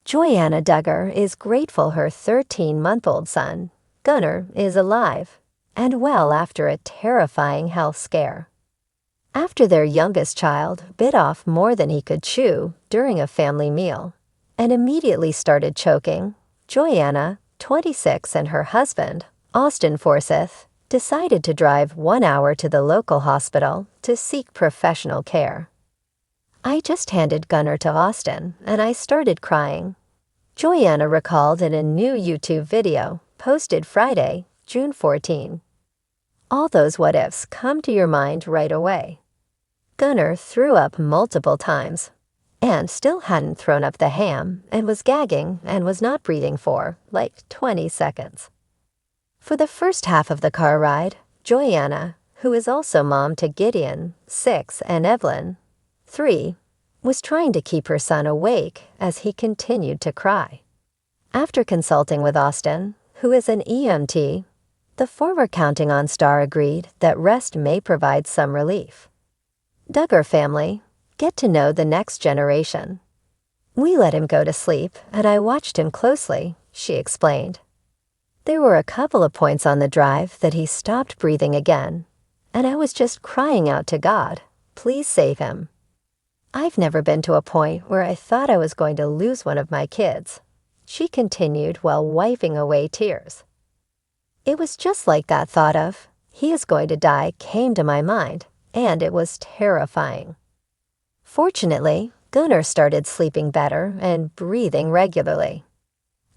Joanna Duggar is grateful her 13-month-old son, Gunnar, is alive and well after a terrifying health scare. After their youngest child bit off more than he could chew during a family meal and immediately started choking, Joanna, 26, and her husband, Austin Forsyth, decided to drive 1 hour to the local hospital to seek professional care. "I just handed Gunnar to Austin, and I started crying," Joanna recalled in a new YouTube video posted Friday, June 14. All those what-ifs come to your mind right away. Gunnar threw up multiple times and still hadn't thrown up the ham and was gagging and was not breathing for, like, 20 seconds. For the first half of the car ride, Joanna, who is also mom to Gideon, 6, and Evelyn, 3, was trying to keep her son awake as he continued to cry. After consulting with Austin, who is an EMT, the former Counting on Star agreed that rest may provide some relief. Duggar family, get to know the next generation. "We let him go to sleep, and I watched him closely," she explained. "There were a couple of points on the drive that he stopped breathing again, and I was just crying out to God, 'Please save him.' I've never been to a point where I thought I was going to lose one of my kids," she continued while wiping away tears. "It was just like that thought of, 'He is going to die,' came to my mind, and it was terrifying." Fortunately, Gunnar started sleeping better and breathing regularly.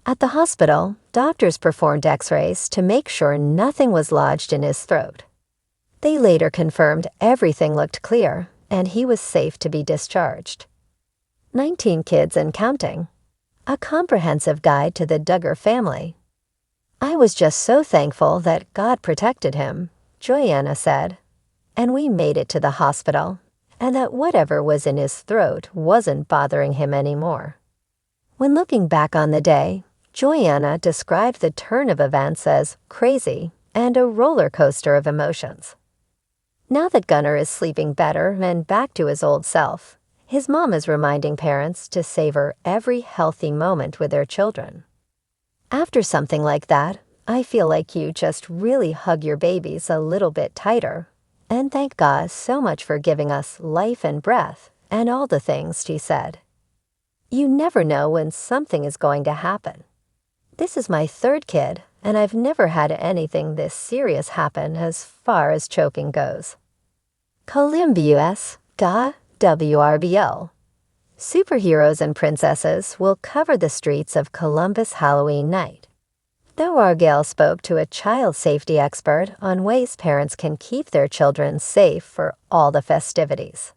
At the hospital, doctors performed x-rays to make sure nothing was lodged in his throat. They later confirmed everything looked clear and he was safe to be discharged. 19 kids and counting. A comprehensive guide to the Duggar family. "I was just so thankful that God protected him," Joanna said, "and we made it to the hospital, and that whatever was in his throat wasn't bothering him anymore." When looking back on the day, Joanna described the turn of events as crazy and a roller coaster of emotions. Now that Gunnar is sleeping better and back to his old self, his mom is reminding parents to savor every healthy moment with their children. "After something like that, I feel like you just really hug your babies a little bit tighter, and thank God so much for giving us life and breath and all the things," she said. "You never know when something is going to happen. This is my 3rd kid, and I've never had anything this serious happen as far as choking goes." Columbus, Ga, WRBL. Superheroes and princesses will cover the streets of Columbus Halloween night. Though Argyle spoke to a child safety expert on ways parents can keep their children safe for all the festivities.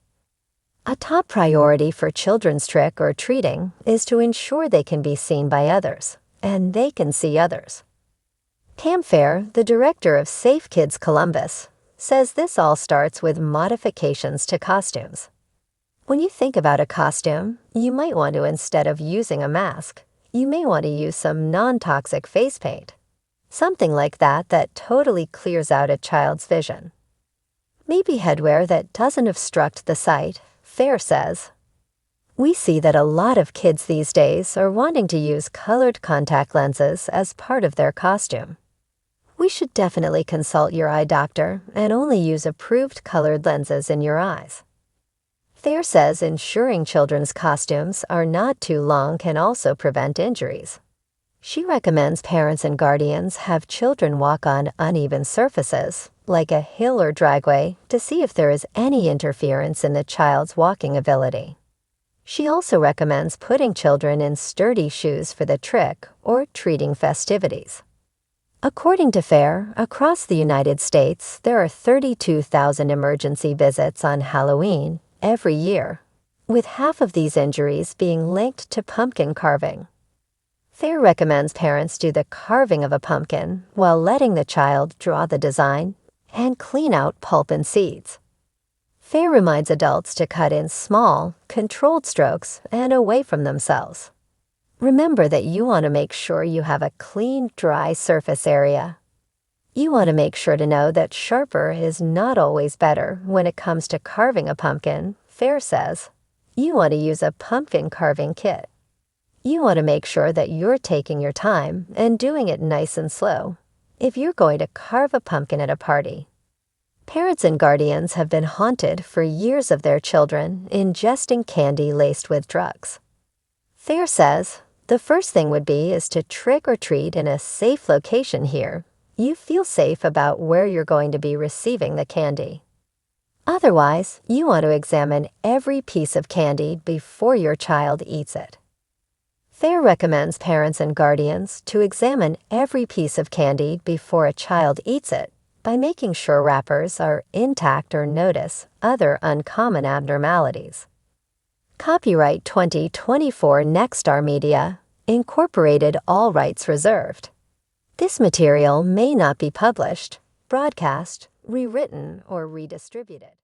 A top priority for children's trick or treating is to ensure they can be seen by others, and they can see others. Pam Fair, the director of Safe Kids Columbus, says this all starts with modifications to costumes. When you think about a costume, you might want to, instead of using a mask, you may want to use some non-toxic face paint. Something like that that totally clears out a child's vision. Maybe headwear that doesn't obstruct the sight, Fair says. "We see that a lot of kids these days are wanting to use colored contact lenses as part of their costume. We should definitely consult your eye doctor and only use approved colored lenses in your eyes." Fair says ensuring children's costumes are not too long can also prevent injuries. She recommends parents and guardians have children walk on uneven surfaces, like a hill or driveway, to see if there is any interference in the child's walking ability. She also recommends putting children in sturdy shoes for the trick or treating festivities. According to Fair, across the United States, there are 32,000 emergency visits on Halloween every year, with half of these injuries being linked to pumpkin carving. Fair recommends parents do the carving of a pumpkin while letting the child draw the design and clean out pulp and seeds. Fair reminds adults to cut in small, controlled strokes and away from themselves. Remember that you want to make sure you have a clean, dry surface area. You want to make sure to know that sharper is not always better when it comes to carving a pumpkin, Fair says. You want to use a pumpkin carving kit. You want to make sure that you're taking your time and doing it nice and slow if you're going to carve a pumpkin at a party. Parents and guardians have been haunted for years of their children ingesting candy laced with drugs. Thayer says, the first thing would be is to trick or treat in a safe location here. You feel safe about where you're going to be receiving the candy. Otherwise, you want to examine every piece of candy before your child eats it. Thayer recommends parents and guardians to examine every piece of candy before a child eats it by making sure wrappers are intact or notice other uncommon abnormalities. Copyright 2024 Nexstar Media, Incorporated, all rights reserved. This material may not be published, broadcast, rewritten, or redistributed.